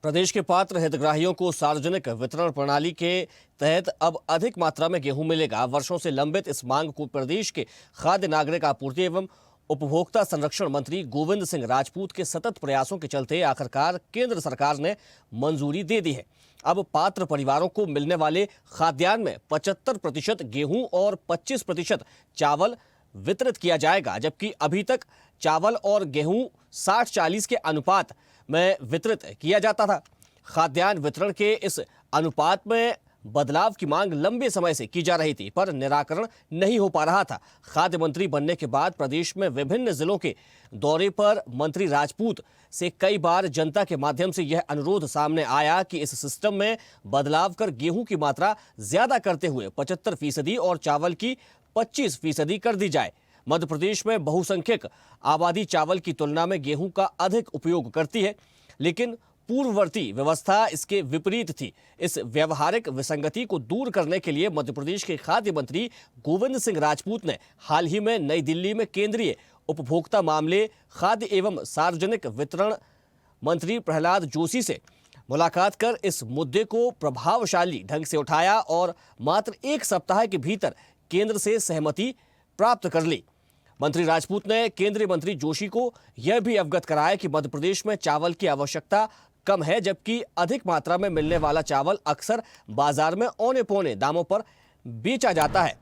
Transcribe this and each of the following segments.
प्रदेश के पात्र हितग्राहियों को सार्वजनिक वितरण प्रणाली के तहत अब अधिक मात्रा में गेहूं मिलेगा। वर्षों से लंबित इस मांग को प्रदेश के खाद्य नागरिक आपूर्ति एवं उपभोक्ता संरक्षण मंत्री गोविंद सिंह राजपूत के सतत प्रयासों के चलते आखिरकार केंद्र सरकार ने मंजूरी दे दी है। अब पात्र परिवारों को मिलने वाले खाद्यान्न में 75% गेहूं और 25% चावल वितरित किया जाएगा, जबकि अभी तक चावल और गेहूं 60-40 के अनुपात में वितरित किया जाता था। खाद्यान्न वितरण के इस अनुपात में बदलाव की मांग लंबे समय से की जा रही थी, पर निराकरण नहीं हो पा रहा था। खाद्य मंत्री बनने के बाद प्रदेश में विभिन्न जिलों के दौरे पर मंत्री राजपूत से कई बार जनता के माध्यम से यह अनुरोध सामने आया कि इस सिस्टम में बदलाव कर गेहूं की मात्रा ज्यादा करते हुए 75% और चावल की 25% कर दी जाए। मध्य प्रदेश में बहुसंख्यक आबादी चावल की तुलना में गेहूं का अधिक उपयोग करती है, लेकिन पूर्ववर्ती व्यवस्था इसके विपरीत थी। इस व्यवहारिक विसंगति को दूर करने के लिए मध्य प्रदेश के खाद्य मंत्री गोविंद सिंह राजपूत ने हाल ही में नई दिल्ली में केंद्रीय उपभोक्ता मामले, खाद्य एवं सार्वजनिक वितरण मंत्री प्रहलाद जोशी से मुलाकात कर इस मुद्दे को प्रभावशाली ढंग से उठाया और मात्र एक सप्ताह के भीतर केंद्र से सहमति प्राप्त कर ली। मंत्री राजपूत ने केंद्रीय मंत्री जोशी को यह भी अवगत कराया कि मध्य प्रदेश में चावल की आवश्यकता कम है, जबकि अधिक मात्रा में मिलने वाला चावल अक्सर बाजार में औने पौने दामों पर बेचा जाता है।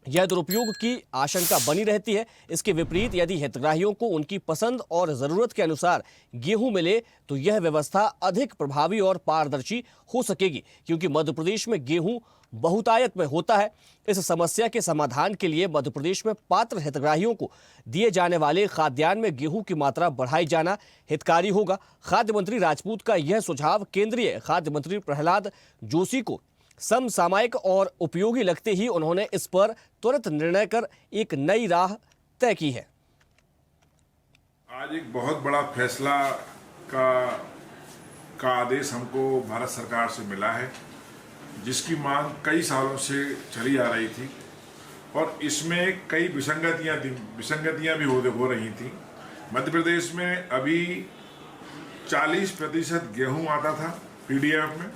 यह दुरुपयोग की आशंका बनी रहती है। इसके विपरीत यदि हितग्राहियों को उनकी पसंद और जरूरत के अनुसार गेहूं मिले तो यह व्यवस्था अधिक प्रभावी और पारदर्शी हो सकेगी, क्योंकि मध्य प्रदेश में गेहूं बहुतायत में होता है। इस समस्या के समाधान के लिए मध्य प्रदेश में पात्र हितग्राहियों को दिए जाने वाले खाद्यान्न में गेहूं की मात्रा बढ़ाई जाना हितकारी होगा। खाद्य मंत्री राजपूत का यह सुझाव केंद्रीय खाद्य मंत्री प्रहलाद जोशी को समसामयिक और उपयोगी लगते ही उन्होंने इस पर तुरंत निर्णय कर एक नई राह तय की है। आज एक बहुत बड़ा फैसला का आदेश हमको भारत सरकार से मिला है, जिसकी मांग कई सालों से चली आ रही थी और इसमें कई विसंगतियां भी हो रही थी। मध्य प्रदेश में अभी 40% गेहूं आता था पीडीएफ में,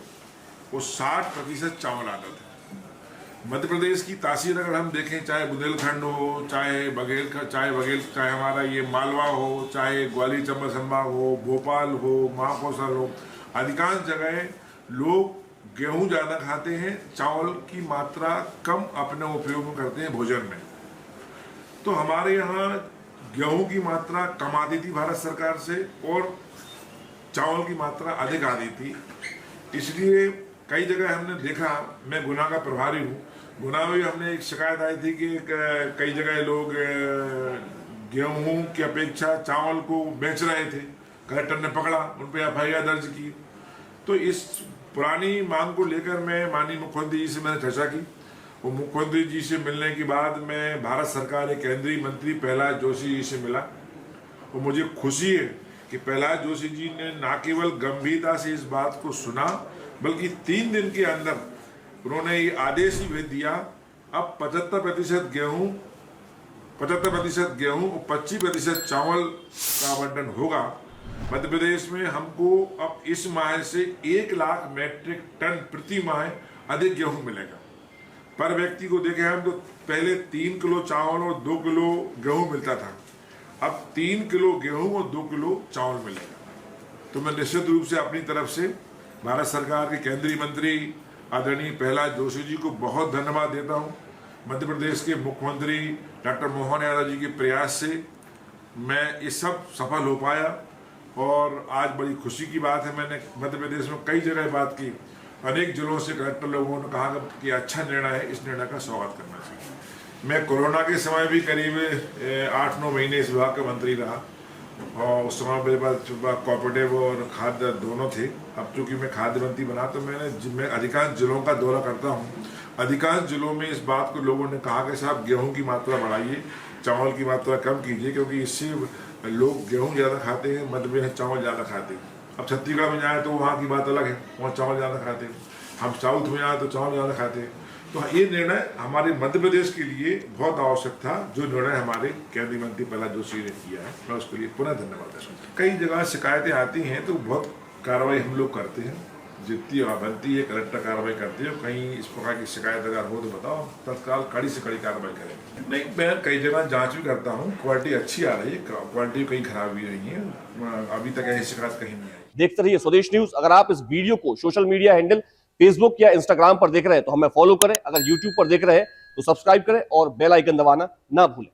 वो 60% चावल आता था। मध्य प्रदेश की तासीर अगर हम देखें, चाहे बुंदेलखंड हो, चाहे हमारा ये मालवा हो, चाहे ग्वालियर चंबल संभाग हो, भोपाल हो, महाकौशल हो, अधिकांश जगह लोग गेहूं ज़्यादा खाते हैं, चावल की मात्रा कम अपने उपयोग में करते हैं भोजन में। तो हमारे यहाँ गेहूं की मात्रा कम आती थी भारत सरकार से और चावल की मात्रा अधिक आती थी। इसलिए कई जगह हमने देखा, मैं गुना का प्रभारी हूँ, गुना में हमने एक शिकायत आई थी कि कई जगह लोग गेहूं की अपेक्षा चावल को बेच रहे थे। कलेक्टर ने पकड़ा, उन पर एफआईआर दर्ज की। तो इस पुरानी मांग को लेकर मैं माननीय मुख्यमंत्री जी से मैंने चर्चा की। वो मुख्यमंत्री जी से मिलने के बाद मैं भारत सरकार के केंद्रीय मंत्री प्रहलाद जोशी जी से मिला और मुझे खुशी है कि प्रहलाद जोशी जी ने न केवल गंभीरता से इस बात को सुना, बल्कि 3 दिन के अंदर उन्होंने ये आदेश ही भेज दिया, अब 75% गेहूं और 25% चावल का आवंटन होगा। मध्य प्रदेश में हमको अब इस माह से 1 लाख मीट्रिक टन प्रति माह अधिक गेहूं मिलेगा। पर व्यक्ति को देखें हम तो पहले 3 किलो चावल और 2 किलो गेहूं मिलता था, अब 3 किलो गेहूं और 2 किलो चावल मिलेगा। तो मैं निश्चित रूप से अपनी तरफ से भारत सरकार के केंद्रीय मंत्री आदरणीय प्रहलाद जोशी जी को बहुत धन्यवाद देता हूं। मध्य प्रदेश के मुख्यमंत्री डॉक्टर मोहन यादव जी के प्रयास से मैं ये सब सफल हो पाया और आज बड़ी खुशी की बात है। मैंने मध्य प्रदेश में कई जगह बात की, अनेक जिलों से कलेक्टर लोगों ने कहा कि अच्छा निर्णय है, इस निर्णय का स्वागत करना चाहिए। मैं कोरोना के समय भी करीब 8-9 महीने इस विभाग का मंत्री रहा और उस समय मेरे पास कोऑपरेटिव और खाद्य दोनों थे। अब चूंकि मैं खाद्य मंत्री बना तो मैं अधिकांश जिलों का दौरा करता हूँ। अधिकांश जिलों में इस बात को लोगों ने कहा कि साहब गेहूं की मात्रा बढ़ाइए, चावल की मात्रा कम कीजिए, क्योंकि इससे लोग गेहूं ज़्यादा खाते हैं, मध्य प्रदेश चावल ज़्यादा खाते हैं। अब छत्तीसगढ़ में जाए तो वहाँ की बात अलग है, वहाँ चावल ज़्यादा खाते हैं। हम साउथ में जाए तो चावल ज़्यादा खाते हैं। तो ये निर्णय हमारे मध्य प्रदेश के लिए बहुत आवश्यक था, जो निर्णय हमारे केंद्रीय मंत्री प्रहलाद जोशी ने किया है, मैं उसके लिए पुनः धन्यवाद देता हूँ। कई जगह शिकायतें आती हैं तो बहुत कार्रवाई हम लोग करते हैं, जितनी बनती है कलेक्टर कार्रवाई करती है। कहीं इस प्रकार की शिकायत अगर हो तो बताओ, तत्काल कड़ी से कड़ी कार्रवाई करेंगे। नहीं, मैं कई जगह जांच भी करता हूँ, क्वालिटी अच्छी आ रही है, क्वालिटी कहीं खराब भी नहीं है, अभी तक ऐसी शिकायत कहीं नहीं आई। देखते रहिए स्वदेश न्यूज। अगर आप इस वीडियो को सोशल मीडिया हैंडल फेसबुक या इंस्टाग्राम पर देख रहे हैं तो हमें फॉलो करें, अगर यूट्यूब पर देख रहे हैं तो सब्सक्राइब करें और बेल आइकन दबाना ना भूलें।